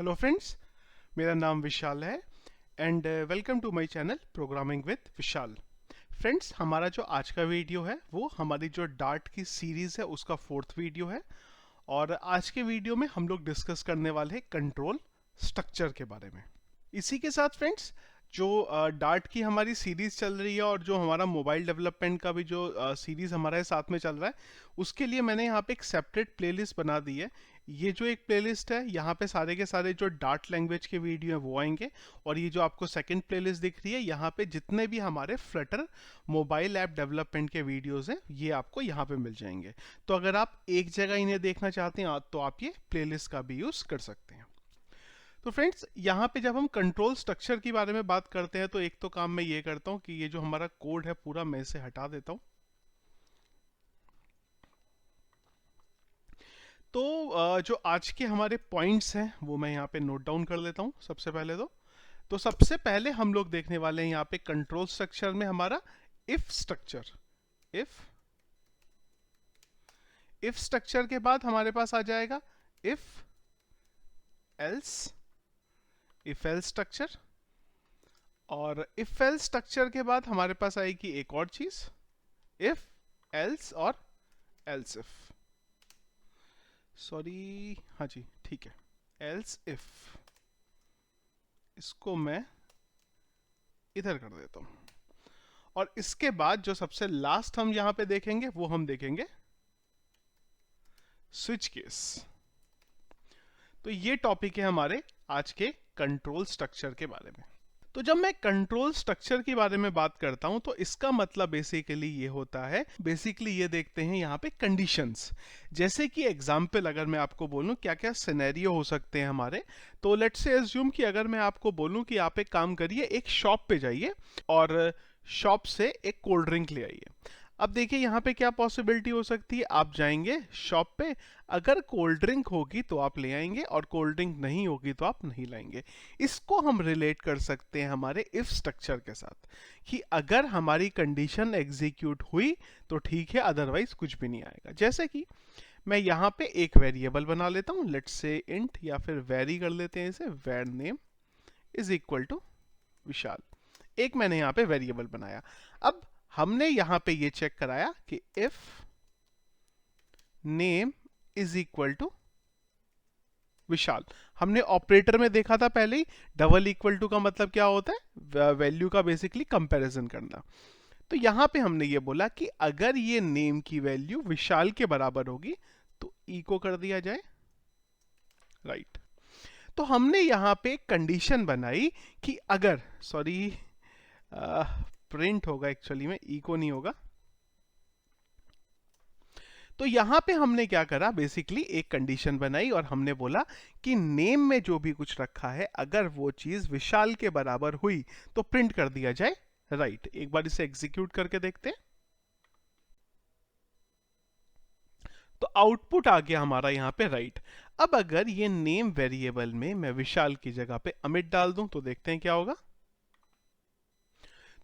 Hello friends, मेरा नाम विशाल है and welcome to my channel programming with Vishal. Friends, हमारा जो आज का वीडियो है वो हमारी जो डार्ट की सीरीज़ है उसका 4th वीडियो है। और आज के वीडियो में हम लोग डिस्कस करने वाले हैं कंट्रोल स्ट्रक्चर के बारे में। इसी के साथ फ्रेंड्स, जो डार्ट की हमारी सीरीज चल रही है और जो हमारा मोबाइल डेवलपमेंट का भी जो सीरीज हमारे साथ में चल रहा है, उसके लिए मैंने यहाँ पे एक सेपरेट प्लेलिस्ट बना दी है। ये जो एक प्लेलिस्ट है, यहाँ पे सारे के सारे जो डार्ट लैंग्वेज के वीडियो हैं वो आएंगे। और ये जो आपको सेकंड प्लेलिस्ट दिख रही है, यहाँ पे जितने भी हमारे फ्लटर मोबाइल ऐप डेवलपमेंट के वीडियोस हैं ये आपको यहाँ पे मिल जाएंगे। तो अगर आप एक जगह इन्हें देखना चाहते हैं तो आप ये प्लेलिस्ट का भी यूज कर सकते हैं। तो फ्रेंड्स, यहाँ पे जब हम कंट्रोल स्ट्रक्चर के बारे में बात करते हैं तो एक तो काम मैं ये करता हूँ कि ये जो हमारा कोड है पूरा मैं इसे हटा देता हूँ। तो जो आज के हमारे पॉइंट्स हैं वो मैं यहाँ पे नोट डाउन कर लेता हूँ सबसे पहले। तो सबसे पहले हम लोग देखने वाले हैं यहाँ पे कंट्रोल स्ट्रक्चर में हमारा इफ स्ट्रक्चर। इफ स्ट्रक्चर के बाद हमारे पास आ जाएगा इफ एल्स स्ट्रक्चर। और इफ एल्स स्ट्रक्चर के बाद हमारे पास आएगी एक और चीज, इफ एल्स और एल्स इफ। सॉरी, हाँ जी ठीक है, एल्स इफ। इसको मैं इधर कर देता हूं। और इसके बाद जो सबसे लास्ट हम यहां पे देखेंगे वो हम देखेंगे स्विच केस। तो ये टॉपिक है हमारे आज के कंट्रोल स्ट्रक्चर के बारे में। तो जब मैं कंट्रोल स्ट्रक्चर के बारे में बात करता हूं तो इसका मतलब बेसिकली ये होता है, बेसिकली ये देखते हैं यहाँ पे कंडीशंस। जैसे कि एग्जांपल अगर मैं आपको बोलूं क्या क्या सिनेरियो हो सकते हैं हमारे, तो लेट्स से एज्यूम कि अगर मैं आपको बोलूं कि आप एक काम करिए, एक शॉप पे जाइए और शॉप से एक कोल्ड ड्रिंक ले आइए। अब देखिए यहाँ पे क्या पॉसिबिलिटी हो सकती है, आप जाएंगे शॉप पे, अगर कोल्ड ड्रिंक होगी तो आप ले आएंगे और कोल्ड ड्रिंक नहीं होगी तो आप नहीं लाएंगे। इसको हम रिलेट कर सकते हैं हमारे इफ स्ट्रक्चर के साथ कि अगर हमारी कंडीशन एग्जीक्यूट हुई तो ठीक है, अदरवाइज कुछ भी नहीं आएगा। जैसे कि मैं यहाँ पे एक वेरिएबल बना लेता हूँ, लेट्स से इंट या फिर वेरी कर लेते हैं इसे, var name is equal to Vishal. एक मैंने यहाँ पे वेरिएबल बनाया। अब हमने यहां पे ये चेक कराया कि if name is equal to Vishal. हमने ऑपरेटर में देखा था पहले ही, डबल इक्वल टू का मतलब क्या होता है, वैल्यू का बेसिकली कंपैरिजन करना। तो यहां पे हमने ये बोला कि अगर ये नेम की वैल्यू विशाल के बराबर होगी तो इको कर दिया जाए, राइट। तो हमने यहां पे कंडीशन बनाई कि अगर, सॉरी प्रिंट होगा एक्चुअली में, इको नहीं होगा। तो यहां पे हमने क्या करा, बेसिकली एक कंडीशन बनाई और हमने बोला कि नेम में जो भी कुछ रखा है अगर वो चीज विशाल के बराबर हुई तो प्रिंट कर दिया जाए, राइट। एक बार इसे एग्जीक्यूट करके देखते हैं। तो आउटपुट आ गया हमारा यहाँ पे राइट। अब अगर ये नेम वेरिएबल में मैं विशाल की जगह पे अमित डाल दूं तो देखते हैं क्या होगा।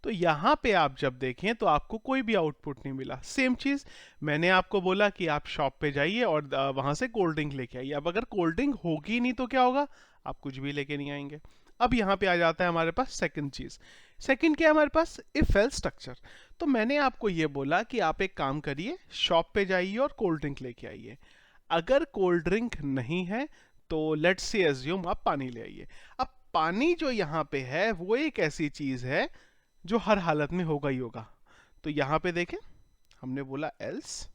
तो यहां पे आप जब देखें तो आपको कोई भी आउटपुट नहीं मिला। सेम चीज मैंने आपको बोला कि आप शॉप पे जाइए और वहां से कोल्ड ड्रिंक लेके आइए। अब अगर कोल्ड ड्रिंक होगी नहीं तो क्या होगा, आप कुछ भी लेके नहीं आएंगे। अब यहाँ पे आ जाता है हमारे पास सेकंड चीज। सेकंड क्या है हमारे पास, इफ एल्स स्ट्रक्चर। तो मैंने आपको ये बोला कि आप एक काम करिए, शॉप पे जाइए और कोल्ड ड्रिंक लेके आइए। अगर कोल्ड ड्रिंक नहीं है तो लेट्स से एज्यूम आप पानी ले आइए। अब पानी जो यहाँ पे है वो एक ऐसी चीज है जो हर हालत में होगा ही होगा। तो यहां पे देखें, हमने बोला एल्स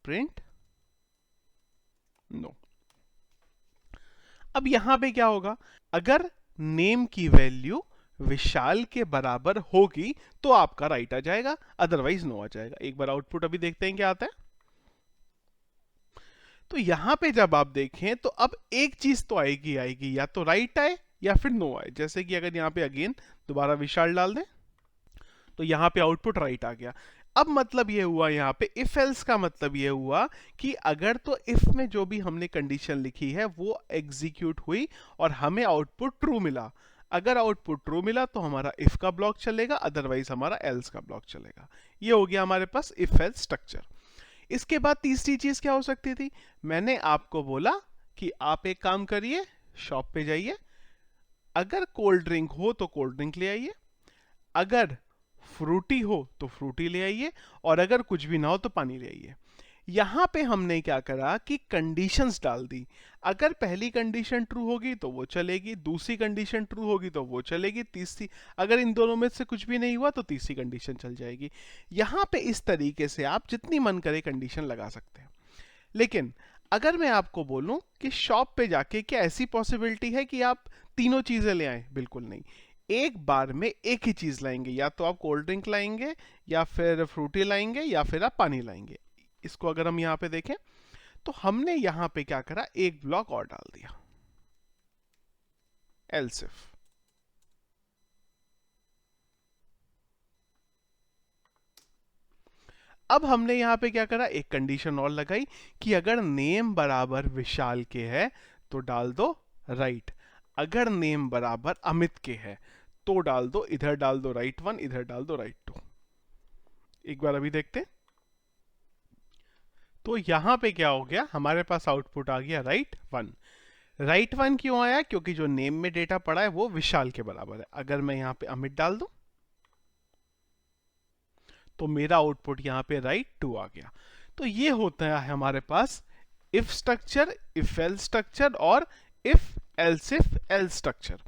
प्रिंट नो। अब यहां पे क्या होगा, अगर नेम की वैल्यू विशाल के बराबर होगी तो आपका राइट आ जाएगा, अदरवाइज नो आ जाएगा। एक बार आउटपुट अभी देखते हैं क्या आता है। तो यहां पे जब आप देखें तो अब एक चीज तो आएगी, या तो राइट आए या फिर नो आए। जैसे कि अगर यहाँ पे अगेन दोबारा विशाल डाल दें तो यहाँ पे आउटपुट राइट आ गया। अब मतलब ये हुआ यहाँ पे इफ एल्स का मतलब ये हुआ कि अगर तो इफ में जो भी हमने कंडीशन लिखी है वो एग्जीक्यूट हुई और हमें आउटपुट ट्रू मिला। अगर आउटपुट ट्रू मिला तो हमारा इफ का ब्लॉक चलेगा, अदरवाइज हमारा एल्स का ब्लॉक चलेगा। ये हो गया हमारे पास इफ एल्स स्ट्रक्चर। इसके बाद तीसरी चीज क्या हो सकती थी, मैंने आपको बोला कि आप एक काम करिए, शॉप पे जाइए, अगर कोल्ड ड्रिंक हो तो कोल्ड ड्रिंक ले आइए, अगर फ्रूटी हो तो फ्रूटी ले आइए, और अगर कुछ भी ना हो तो पानी ले आइए। यहां पे हमने क्या करा कि कंडीशंस डाल दी। अगर पहली कंडीशन ट्रू होगी तो वो चलेगी, दूसरी कंडीशन ट्रू होगी तो वो चलेगी, तीसरी, अगर इन दोनों में से कुछ भी नहीं हुआ तो तीसरी कंडीशन चल जाएगी। यहां पे इस तरीके से आप जितनी मन करे कंडीशन लगा सकते हैं। लेकिन अगर मैं आपको बोलूं कि शॉप पे जाके क्या ऐसी पॉसिबिलिटी है कि आप तीनों चीजें ले आए? बिल्कुल नहीं। एक बार में एक ही चीज लाएंगे, या तो आप कोल्ड ड्रिंक लाएंगे, या फिर फ्रूटी लाएंगे, या फिर आप पानी लाएंगे। इसको अगर हम यहां पे देखें तो हमने यहां पे क्या करा, एक ब्लॉक और डाल दिया, एल्स इफ। अब हमने यहां पे क्या करा, एक कंडीशन और लगाई कि अगर नेम बराबर विशाल के है तो डाल दो राइट, अगर नेम बराबर अमित के है तो डाल दो, इधर डाल दो राइट 1, इधर डाल दो राइट 2। एक बार अभी देखते हैं। तो यहां पे क्या हो गया, हमारे पास आउटपुट आ गया राइट 1। राइट 1 क्यों आया? क्योंकि जो नेम में डेटा पड़ा है वो विशाल के बराबर है। अगर मैं यहां पे अमित डाल दूं तो मेरा आउटपुट यहां पे राइट 2 आ गया। तो ये होता है हमारे पास if structure, if else structure और if else if else structure.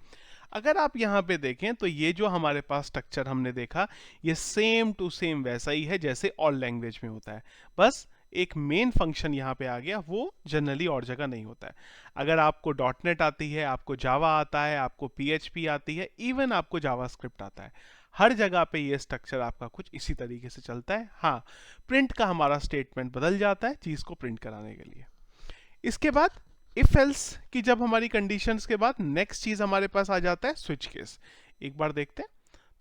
अगर आप यहां पे देखें तो ये जो हमारे पास स्ट्रक्चर हमने देखा, ये सेम टू सेम वैसा ही है जैसे ऑल लैंग्वेज में होता है, बस एक मेन फंक्शन यहां पे आ गया, वो जनरली और जगह नहीं होता है। अगर आपको डॉटनेट आती है, आपको जावा आता है, आपको पीएचपी आती है, इवन आपको जावास्क्रिप्ट आता है, हर जगह पे ये स्ट्रक्चर आपका कुछ इसी तरीके से चलता है। हाँ, प्रिंट का हमारा स्टेटमेंट बदल जाता है चीज को प्रिंट कराने के लिए। इसके बाद इफ एल्स की जब हमारी कंडीशंस के बाद नेक्स्ट चीज हमारे पास आ जाता है स्विच केस। एक बार देखते हैं।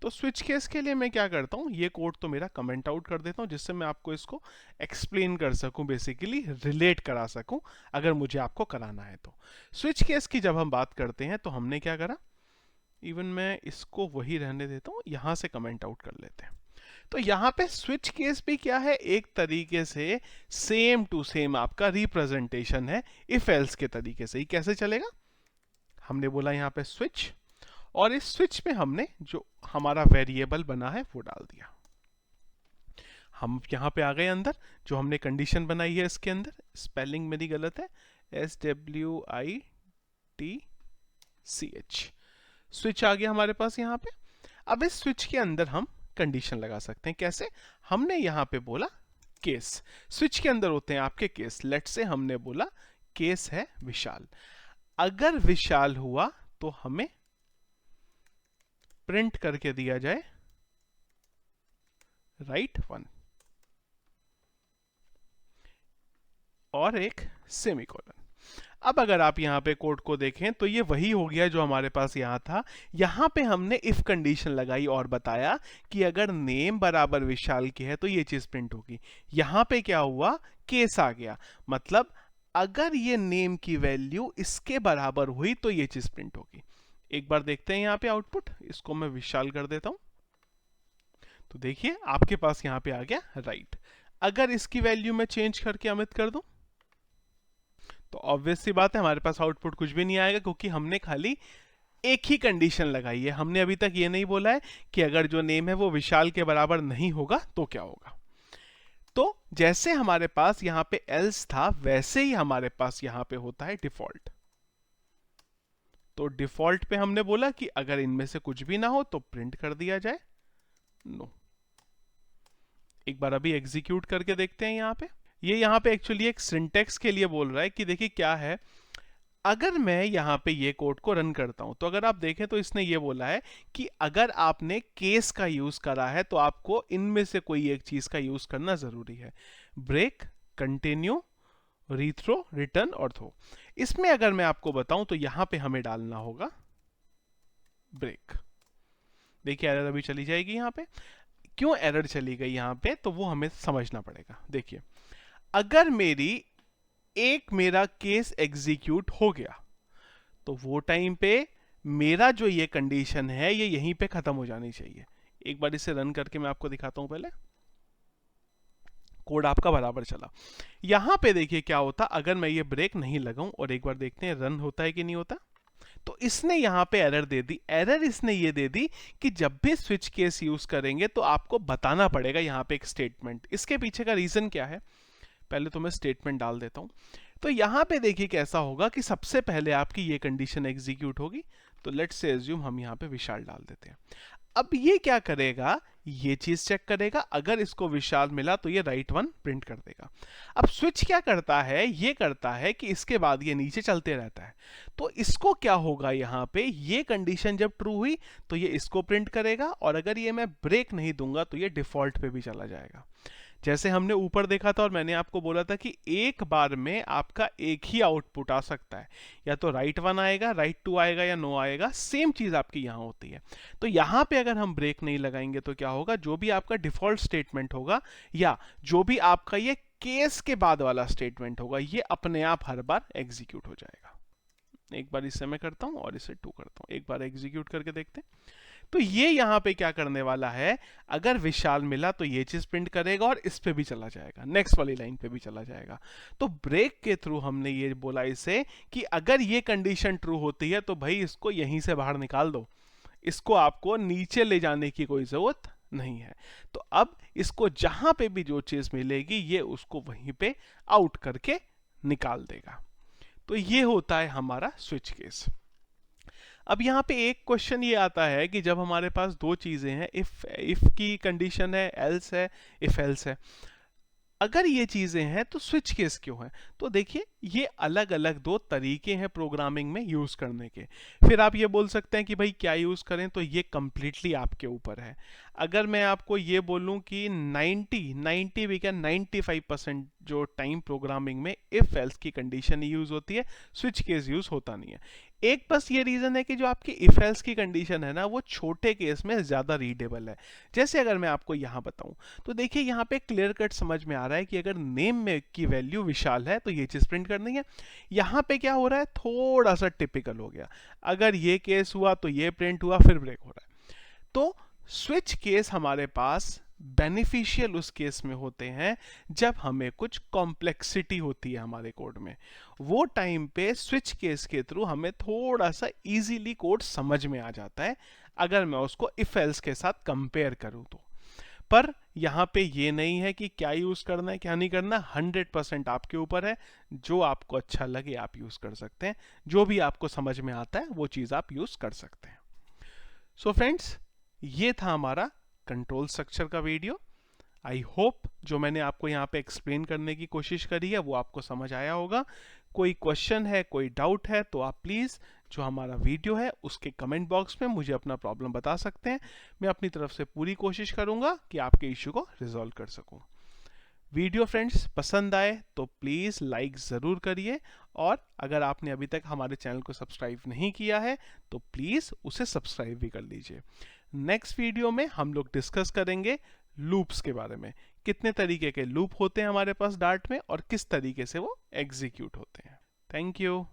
तो स्विच केस के लिए मैं क्या करता हूं, ये कोड तो मेरा कमेंट आउट कर देता हूं जिससे मैं आपको इसको एक्सप्लेन कर सकूं, बेसिकली रिलेट करा सकूं अगर मुझे आपको कराना है तो। स्विच केस की जब हम बात करते हैं तो हमने क्या करा, इवन मैं इसको वही रहने देता हूं, यहां से कमेंट आउट कर लेते हैं। तो यहां पे स्विच केस भी क्या है, एक तरीके से सेम टू सेम आपका रिप्रेजेंटेशन है इफ एल्स के तरीके से ही। कैसे चलेगा, हमने बोला यहां पे स्विच, और इस स्विच में हमने जो हमारा वेरिएबल बना है वो डाल दिया। हम यहां पे आ गए अंदर, जो हमने कंडीशन बनाई है इसके अंदर, स्पेलिंग मेरी गलत है, SWITCH, स्विच आ गया हमारे पास यहां पे। अब इस स्विच के अंदर हम कंडीशन लगा सकते हैं। कैसे, हमने यहां पे बोला केस, स्विच के अंदर होते हैं आपके केस। लेट से हमने बोला केस है विशाल, अगर विशाल हुआ तो हमें प्रिंट करके दिया जाए राइट 1 और एक सेमीकोलन। अब अगर आप यहां पे कोड को देखें तो ये वही हो गया जो हमारे पास यहां था। यहां पे हमने इफ कंडीशन लगाई और बताया कि अगर नेम बराबर विशाल की है तो ये चीज प्रिंट होगी। यहां पे क्या हुआ, केस आ गया, मतलब अगर ये नेम की वैल्यू इसके बराबर हुई तो ये चीज प्रिंट होगी। एक बार देखते हैं यहां पे आउटपुट, इसको मैं विशाल कर देता हूं। तो देखिए आपके पास यहां पे आ गया राइट। अगर इसकी वैल्यू में चेंज करके अमित कर दूं तो ऑब्वियस सी बात है हमारे पास आउटपुट कुछ भी नहीं आएगा, क्योंकि हमने खाली एक ही कंडीशन लगाई है। हमने अभी तक ये नहीं बोला है कि अगर जो नेम है वो विशाल के बराबर नहीं होगा तो क्या होगा। तो जैसे हमारे पास यहां पे एल्स था वैसे ही हमारे पास यहां पे होता है डिफॉल्ट। तो डिफॉल्ट पे हमने बोला कि अगर इनमें से कुछ भी ना हो तो प्रिंट कर दिया जाए नो। एक बार अभी एग्जीक्यूट करके देखते हैं यहां पे। ये यहां पे एक्चुअली एक सिंटेक्स के लिए बोल रहा है कि देखिए क्या है, अगर मैं यहां पे ये कोड को रन करता हूं तो अगर आप देखें तो इसने ये बोला है कि अगर आपने केस का यूज करा है तो आपको इनमें से कोई एक चीज का यूज करना जरूरी है, ब्रेक, कंटिन्यू, रीथ्रो, रिटर्न और थ्रो। इसमें अगर मैं आपको बताऊं तो यहां पे हमें डालना होगा ब्रेक। देखिए एरर अभी चली जाएगी यहां पे। क्यों एरर चली गई यहां पे, तो वो हमें समझना पड़ेगा। देखिए अगर मेरा केस एग्जीक्यूट हो गया तो वो टाइम पे मेरा जो ये कंडीशन है ये यहीं पे खत्म हो जानी चाहिए। एक बार इसे रन करके मैं आपको दिखाता हूं पहले। कोड आपका बराबर चला। यहां पे देखिए क्या होता, अगर मैं ये ब्रेक नहीं लगाऊं और एक बार देखते हैं रन होता है कि नहीं होता, तो इसने यहां पे एरर दे दी। एरर इसने ये दे दी कि जब भी स्विच केस यूज करेंगे तो आपको बताना पड़ेगा यहां पे एक स्टेटमेंट। इसके पीछे का रीजन क्या है, पहले तो मैं स्टेटमेंट डाल देता हूं। तो यहां पे देखिए कैसा होगा कि सबसे पहले आपकी ये कंडीशन एग्जीक्यूट होगी। तो लेट्स से अज्यूम हम यहां पे विशाल डाल देते हैं। अब ये क्या करेगा, ये चीज चेक करेगा, अगर इसको विशाल मिला तो ये राइट वन प्रिंट कर देगा। अब स्विच क्या करता है, ये करता है कि इसके बाद ये नीचे चलते रहता है। तो इसको क्या होगा, यहां पे ये कंडीशन जब ट्रू हुई तो ये इसको प्रिंट करेगा, और अगर ये मैं ब्रेक नहीं दूंगा तो ये डिफॉल्ट पे भी चला जाएगा। जैसे हमने ऊपर देखा था और मैंने आपको बोला था कि एक बार में आपका एक ही आउटपुट आ सकता है, या तो राइट वन आएगा, राइट टू आएगा, या नो आएगा। सेम चीज आपकी यहां होती है। तो यहां पे अगर हम ब्रेक नहीं लगाएंगे तो क्या होगा, जो भी आपका डिफॉल्ट स्टेटमेंट होगा या जो भी आपका ये केस के बाद वाला स्टेटमेंट होगा, ये अपने आप हर बार एग्जीक्यूट हो जाएगा। एक बार इसे मैं करता हूं और इसे टू करता हूं, एक बार एग्जीक्यूट करके देखते हैं। तो ये यहां पे क्या करने वाला है, अगर विशाल मिला तो ये चीज प्रिंट करेगा और इस पे भी चला जाएगा, नेक्स्ट वाली लाइन पे भी चला जाएगा। तो ब्रेक के थ्रू हमने ये बोला इसे कि अगर ये कंडीशन ट्रू होती है तो भाई इसको यहीं से बाहर निकाल दो, इसको आपको नीचे ले जाने की कोई जरूरत नहीं है। तो अब इसको जहां पे भी जो चीज मिलेगी ये उसको वहीं पे आउट करके निकाल देगा। तो ये होता है हमारा स्विच केस। अब यहाँ पे एक क्वेश्चन ये आता है कि जब हमारे पास दो चीजें हैं, इफ की कंडीशन है, एल्स है, इफ एल्स है, अगर ये चीजें हैं तो स्विच केस क्यों है? तो देखिए ये अलग अलग दो तरीके हैं प्रोग्रामिंग में यूज करने के। फिर आप ये बोल सकते हैं कि भाई क्या यूज करें, तो ये कंप्लीटली आपके ऊपर है। अगर मैं आपको ये बोलूं कि 90 भी क्या 95% जो टाइम प्रोग्रामिंग में इफ एल्स की कंडीशन यूज होती है, स्विच केस यूज होता नहीं है। एक बस ये रीजन है कि जो आपकी इफ एल्स की कंडीशन है ना, वो छोटे केस में ज्यादा रीडेबल है। जैसे अगर मैं आपको यहां बताऊं तो देखिए यहां पे क्लियर कट समझ में आ रहा है कि अगर नेम में की वैल्यू विशाल है तो ये चीज प्रिंट करनी है। यहां पे क्या हो रहा है, थोड़ा सा टिपिकल हो गया, अगर ये केस हुआ तो ये प्रिंट हुआ, फिर ब्रेक हो रहा है। तो स्विच केस हमारे पास बेनिफिशियल उस केस में होते हैं जब हमें कुछ कॉम्प्लेक्सिटी होती है हमारे कोड में। वो टाइम पे स्विच केस के थ्रू हमें थोड़ा सा इजीली कोड समझ में आ जाता है, अगर मैं उसको इफ एल्स के साथ कंपेयर करूं तो। पर यहां पे ये नहीं है कि क्या यूज करना है क्या नहीं करना, 100% आपके ऊपर है। जो आपको अच्छा लगे आप यूज कर सकते हैं, जो भी आपको समझ में आता है वो चीज आप यूज कर सकते हैं। सो फ्रेंड्स, ये था हमारा कंट्रोल स्ट्रक्चर का वीडियो। आई होप जो मैंने आपको यहाँ पे एक्सप्लेन करने की कोशिश करी है वो आपको समझ आया होगा। कोई क्वेश्चन है, कोई डाउट है, तो आप प्लीज़ जो हमारा वीडियो है उसके कमेंट बॉक्स में मुझे अपना प्रॉब्लम बता सकते हैं। मैं अपनी तरफ से पूरी कोशिश करूँगा कि आपके इश्यू को रिजॉल्व कर सकूँ। वीडियो फ्रेंड्स पसंद आए तो प्लीज़ लाइक ज़रूर करिए, और अगर आपने अभी तक हमारे चैनल को सब्सक्राइब नहीं किया है तो प्लीज़ उसे सब्सक्राइब भी कर लीजिए। नेक्स्ट वीडियो में हम लोग डिस्कस करेंगे लूप्स के बारे में, कितने तरीके के लूप होते हैं हमारे पास डार्ट में और किस तरीके से वो एग्जीक्यूट होते हैं। Thank you.